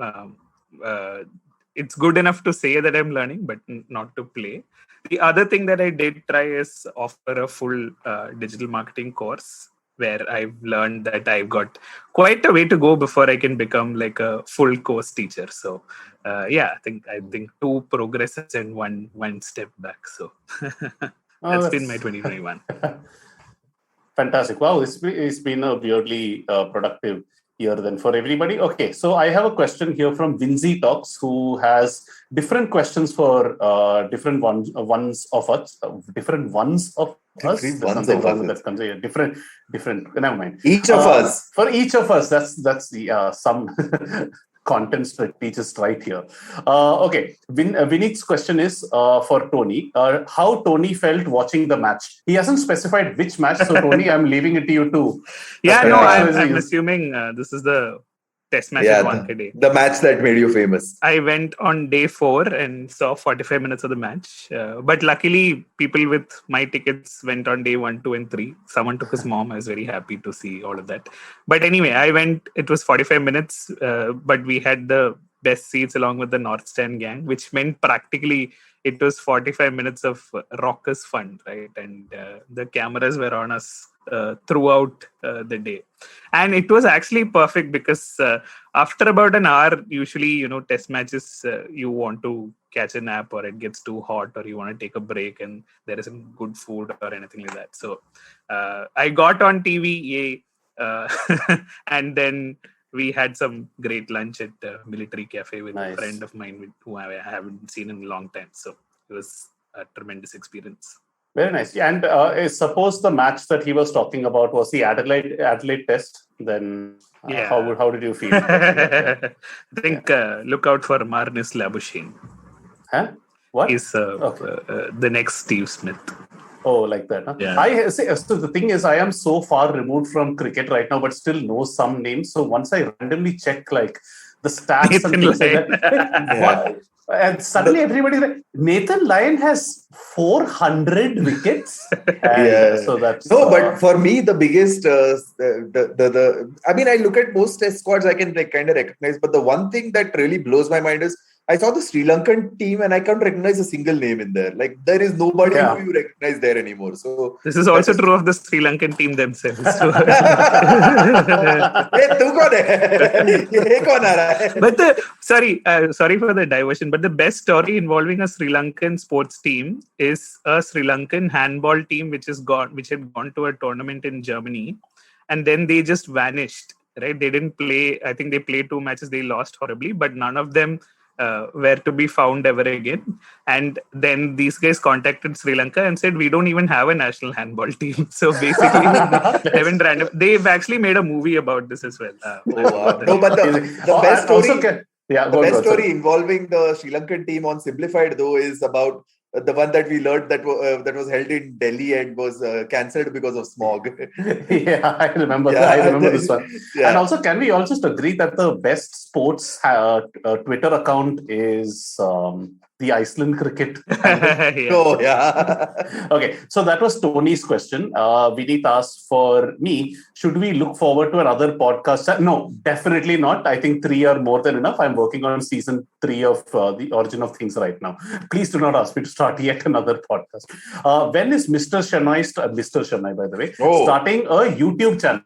it's good enough to say that I'm learning, but not to play. The other thing that I did try is offer a full digital marketing course, where I've learned that I've got quite a way to go before I can become like a full course teacher. So I think 2 progresses and one step back. So that's been my 2021. Fantastic. Wow, it's been a weirdly productive year then for everybody. Okay, so I have a question here from Vinzi Talks, who has different questions for different ones of us. Different ones of us. Different. Never mind. Each of us. For each of us. That's the some content strategist right here. Okay, Vinny's question is for Tony. How Tony felt watching the match? He hasn't specified which match, so Tony, I'm leaving it to you too. I'm assuming this is the test match at Wankhede. The match that made you famous. I went on day 4 and saw 45 minutes of the match. But luckily, people with my tickets went on day 1, 2, and 3. Someone took his mom. I was very happy to see all of that. But anyway, I went. It was 45 minutes, but we had the best seats along with the North Stand gang, which meant practically it was 45 minutes of raucous fun, right? And the cameras were on us throughout the day. And it was actually perfect because after about an hour, usually, test matches, you want to catch a nap or it gets too hot or you want to take a break and there isn't good food or anything like that. So I got on TV, and then we had some great lunch at Military Cafe with a friend of mine who I haven't seen in a long time. So it was a tremendous experience. Very nice. And suppose the match that he was talking about was the Adelaide test, then how did you feel? I think look out for Marnus Labuschagne. Huh? What? He's the next Steve Smith. Oh, like that. Huh? Yeah. So the thing is, I am so far removed from cricket right now, but still know some names. So once I randomly check like the stats and things like that, and suddenly everybody's like, Nathan Lyon has 400 wickets. So that's but for me the biggest I mean, I look at most test squads, I can kind of recognize, but the one thing that really blows my mind is I saw the Sri Lankan team and I can't recognize a single name in there. Like there is nobody who you recognize there anymore. So this is also true of the Sri Lankan team themselves. But sorry for the diversion, but the best story involving a Sri Lankan sports team is a Sri Lankan handball team which had gone to a tournament in Germany, and then they just vanished. Right? They didn't play. I think they played 2 matches. They lost horribly, but none of them were to be found ever again. And then these guys contacted Sri Lanka and said, we don't even have a national handball team. So basically, they've actually made a movie about this as well. No, but the best story, best story involving the Sri Lankan team on Simblified though is about the one that we learned that was held in Delhi and was cancelled because of smog. I remember. I remember this one. Yeah. And also, can we all just agree that the best sports Twitter account is the Iceland cricket? Oh, yeah. Okay, so that was Tony's question. Vineet asked for me, should we look forward to another podcast? No, definitely not. I think 3 are more than enough. I'm working on season 3 of The Origin of Things right now. Please do not ask me to start yet another podcast. When is Mr. Shannai, by the way, starting a YouTube channel?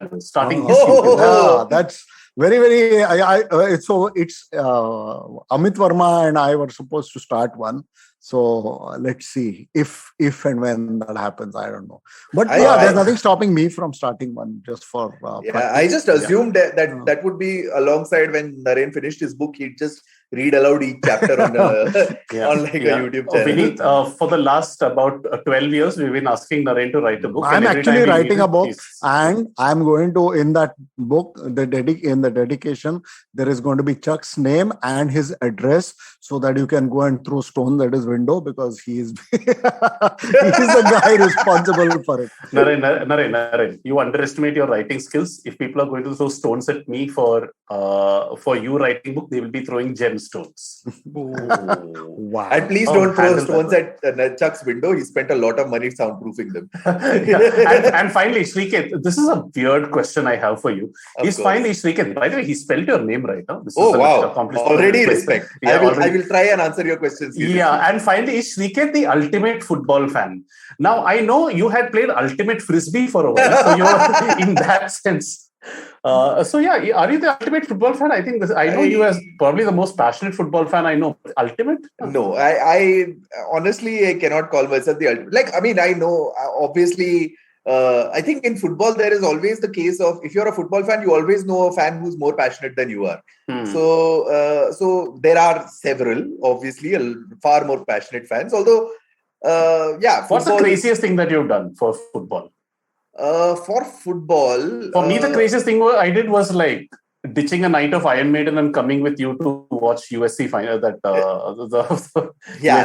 That's very, very. So it's Amit Verma and I were supposed to start one. So let's see if and when that happens. I don't know. But there's nothing stopping me from starting one just for. I just assumed that would be alongside when Naren finished his book. He'd just read aloud each chapter on a YouTube channel. Vineet, for the last about 12 years, we've been asking Naren to write a book. I'm actually writing a book, and I'm going to, in that book, in the dedication, there is going to be Chuck's name and his address, so that you can go and throw stones at his window because he is the guy responsible for it. Naren, you underestimate your writing skills. If people are going to throw stones at me for you writing book, they will be throwing gemstones. Wow! And please don't throw stones at Chuck's window. He spent a lot of money soundproofing them. and finally, Srikeit, this is a weird question I have for you. Finally Srikeit. By the way, he spelled your name right. Huh? This is wow! Already respect. I will try and answer your questions. And finally, is Srikeit the ultimate football fan? Now, I know you had played ultimate frisbee for a while, so you're in that sense. Are you the ultimate football fan? I think I know you as probably the most passionate football fan I know. Ultimate? No, I honestly I cannot call myself the ultimate. Like, I mean, I know obviously. I think in football there is always the case of if you're a football fan, you always know a fan who's more passionate than you are. So there are several, obviously, far more passionate fans. Although, what's the craziest thing that you've done for football? For football, for me, the craziest thing I did was like ditching a night of Iron Maiden and coming with you to watch USC final. The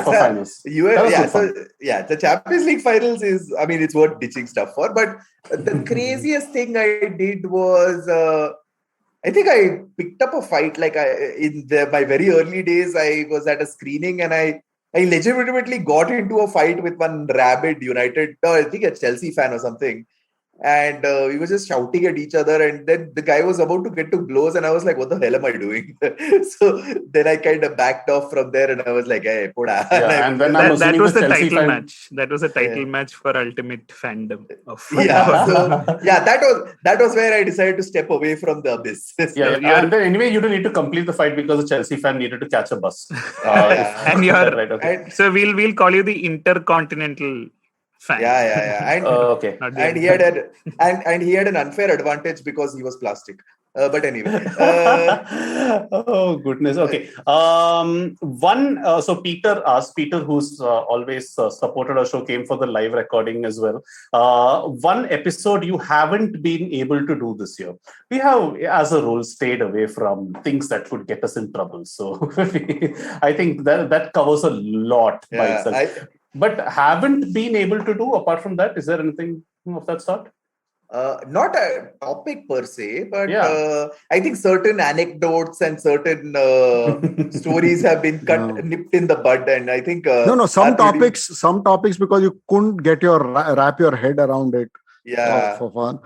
finals. The Champions League finals is. I mean, it's worth ditching stuff for. But the craziest thing I did was, I think I picked up a fight. Like my very early days, I was at a screening and I legitimately got into a fight with one rabid United, I think a Chelsea fan or something. And we were just shouting at each other, and then the guy was about to get to blows, and I was like, "What the hell am I doing?" So then I kind of backed off from there, and I was like, "Hey, poda." And then that was the title match. That was a title match for ultimate fandom of that was where I decided to step away from the abyss. And then anyway, you don't need to complete the fight because the Chelsea fan needed to catch a bus. And you're right. Okay. So we'll call you the Intercontinental fan. And and he had an unfair advantage because he was plastic. But anyway. Oh goodness. Okay. So Peter, who's always supported our show, came for the live recording as well. One episode you haven't been able to do this year. We have, as a rule, stayed away from things that could get us in trouble. So I think that covers a lot by itself. But haven't been able to do, apart from that, is there anything of that sort? Not a topic per se, but I think certain anecdotes and certain stories have been nipped in the bud, and I think some topics because you couldn't wrap your head around it. For fun.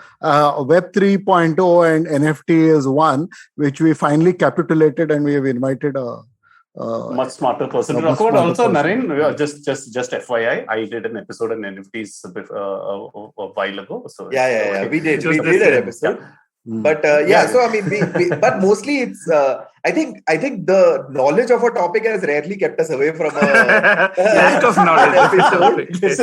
Web 3.0 and NFT is one which we finally capitulated, and we have invited a much smarter person to talk about. Also, Naren, just FYI, I did an episode on NFTs a while ago. So yeah, we did an episode. Yeah. But so I mean, but mostly it's. I think the knowledge of a topic has rarely kept us away from a lack of knowledge episode. This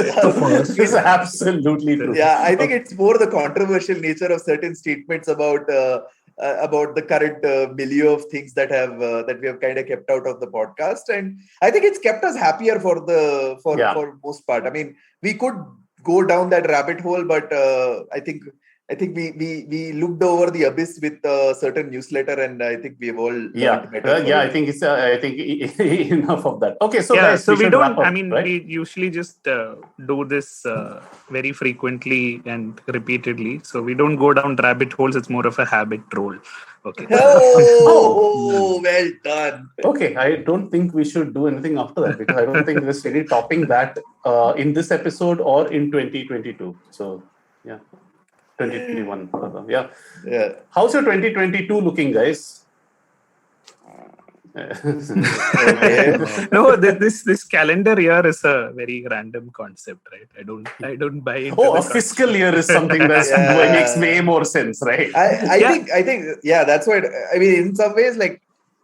is absolutely true. Yeah, I think it's more the controversial nature of certain statements about the current milieu of things that we have kind of kept out of the podcast, and I think it's kept us happier for most part. I mean, we could go down that rabbit hole, but I think we looked over the abyss with a certain newsletter, and I think we've all better. I think enough of that. Okay, so guys, so we don't. Up, I mean, right? we usually just do this very frequently and repeatedly. So we don't go down rabbit holes. It's more of a habit roll. Okay. Oh, well done. Okay, I don't think we should do anything after that because I don't think there's any topping that in this episode or in 2022. So yeah. 2021. Yeah. How's your 2022 looking, guys? No, this calendar year is a very random concept, right? I don't buy into a fiscal year is something that makes way more sense, right? I think that's what I mean. In some ways, like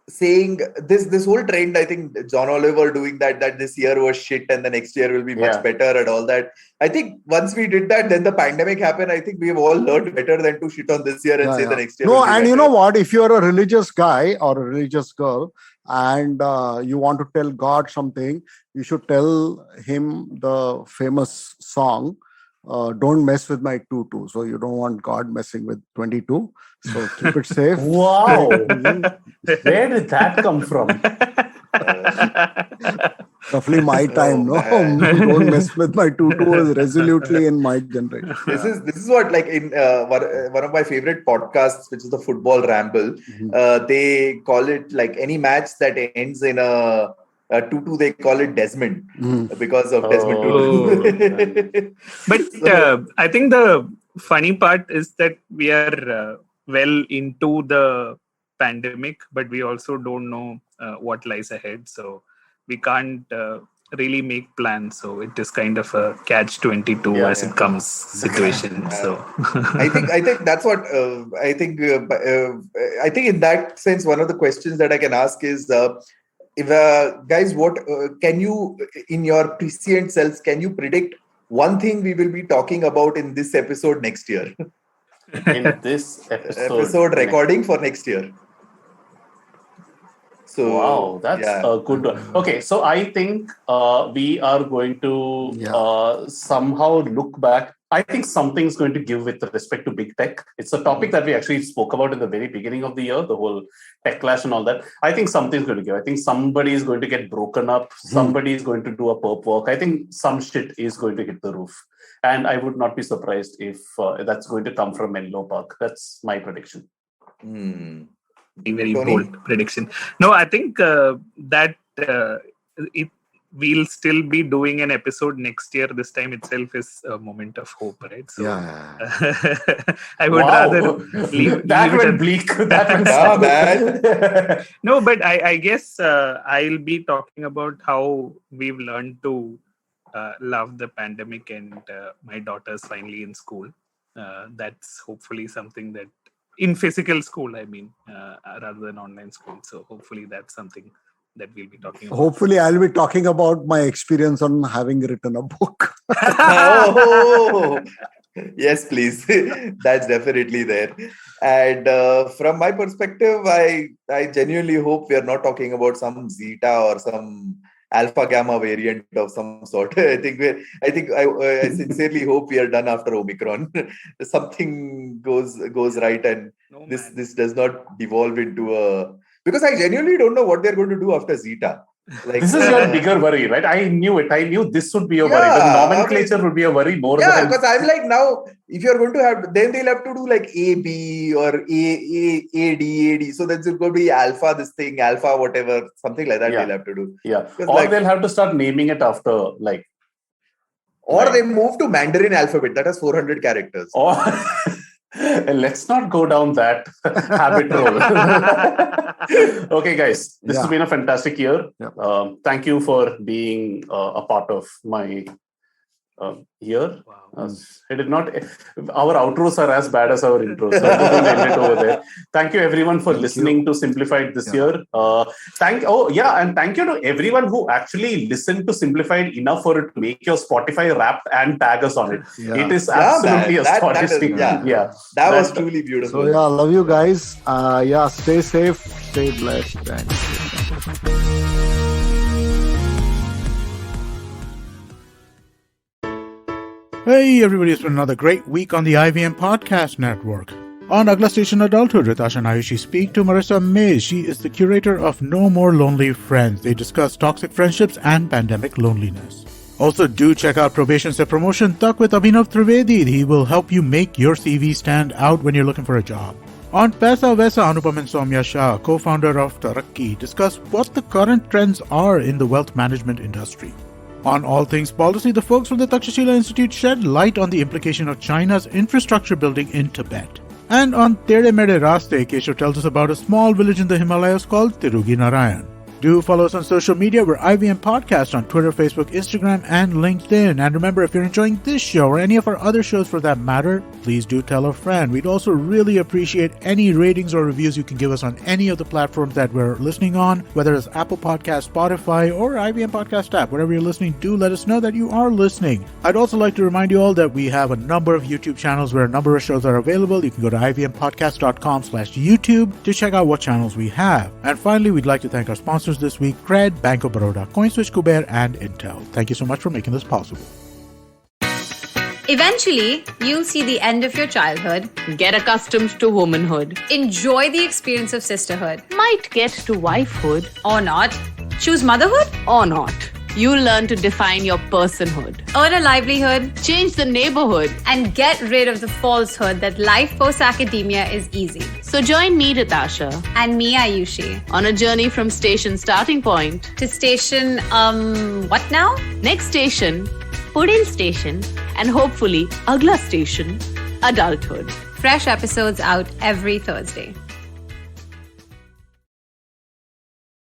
saying this whole trend, I think John Oliver doing that this year was shit and the next year will be much better and all that. I think once we did that, then the pandemic happened. I think we've all learned better than to shit on this year and say the next year. No, and you know what? If you're a religious guy or a religious girl and you want to tell God something, you should tell him the famous song, don't mess with my tutu. So you don't want God messing with 22. So keep it safe. Wow. Where did that come from? Roughly my time. Don't mess with my tutu is resolutely in my generation. This is what, like, in one of my favorite podcasts, which is the Football Ramble, they call it, like, any match that ends in a tutu, they call it Desmond because of Desmond Tutu. But I think the funny part is that we are well into the pandemic, but we also don't know what lies ahead. So we can't really make plans. So it is kind of a catch-22 as it comes situation. So I think that's what I think. I think in that sense, one of the questions that I can ask is, if guys, what can you, in your prescient selves, can you predict one thing we will be talking about in this episode next year? In this episode recording for next year. So wow, that's a good one. Okay, so I think we are going to somehow look back. I think something's going to give with respect to big tech. It's a topic that we actually spoke about in the very beginning of the year, the whole tech clash and all that. I think something's going to give. I think somebody is going to get broken up. Somebody is going to do a perp walk. I think some shit is going to hit the roof. And I would not be surprised if that's going to come from Menlo Park. That's my prediction. Very bold prediction. No, I think that we'll still be doing an episode next year. This time itself is a moment of hope, right? So I would rather leave that went bleak. That went bad. No, but I guess I'll be talking about how we've learned to love the pandemic and my daughter's finally in school. That's hopefully something that in physical school, I mean, rather than online school. So hopefully that's something that we'll be talking about. Hopefully I'll be talking about my experience on having written a book. Yes, please. That's definitely there. And from my perspective, I genuinely hope we are not talking about some Zeta or some alpha gamma variant of some sort. I sincerely hope we are done after Omicron. Something goes right, and this does not devolve into a, because I genuinely don't know what they're going to do after Zeta. Like, this is your bigger worry, right? I knew it. I knew this would be a worry. The nomenclature would be a worry more. Yeah, because I'm like, now, if you're going to have, then they'll have to do like AB or AD. So that's going to be alpha, this thing, alpha, whatever, something like that they'll have to do. Yeah. Or they'll have to start naming it after, like. Or they move to Mandarin alphabet that has 400 characters. Let's not go down that habit roll. Okay, guys, this has been a fantastic year. Thank you for being a part of my year. Wow. It did not. Our outros are as bad as our intros. So I'm just going to end it over there. Thank you, everyone, for listening to Simplified this year. Thank you to everyone who actually listened to Simplified enough for it to make your Spotify Wrapped and tag us on it. It is absolutely astonishing. That was truly beautiful. So love you guys. Stay safe, stay blessed, and Hey everybody, it's been another great week on the IVM Podcast Network. On Agla Station Adulthood, Ritasha and Ayushi speak to Marissa Mays. She is the curator of No More Lonely Friends. They discuss toxic friendships and pandemic loneliness. Also, do check out Probation Se Promotion Tak with Abhinav Trivedi. He will help you make your CV stand out when you're looking for a job. On Paisa Vaisa, Anupam and Soumya Shah, co-founder of Tarakki, discuss what the current trends are in the wealth management industry. On All Things Policy, the folks from the Takshashila Institute shed light on the implication of China's infrastructure building in Tibet. And on Tere Mere Raste, Keshav tells us about a small village in the Himalayas called Tirugi Narayan. Do follow us on social media. We're IVM Podcast on Twitter, Facebook, Instagram, and LinkedIn. And remember, if you're enjoying this show or any of our other shows for that matter, please do tell a friend. We'd also really appreciate any ratings or reviews you can give us on any of the platforms that we're listening on, whether it's Apple Podcast, Spotify, or IVM Podcast app. Wherever you're listening, do let us know that you are listening. I'd also like to remind you all that we have a number of YouTube channels where a number of shows are available. You can go to ivmpodcast.com/YouTube to check out what channels we have. And finally, we'd like to thank our sponsors this week, Cred, Bank of Baroda, CoinSwitch, Kuber, and Intel. Thank you so much for making this possible. Eventually, you'll see the end of your childhood, get accustomed to womanhood, enjoy the experience of sisterhood, might get to wifehood, or not, choose motherhood, or not. You'll learn to define your personhood, earn a livelihood, change the neighborhood, and get rid of the falsehood that life post-academia is easy. So join me, Ritasha, and me, Ayushi, on a journey from station starting point to station, what now? Next station, Pudin station, and hopefully Agla station, adulthood. Fresh episodes out every Thursday.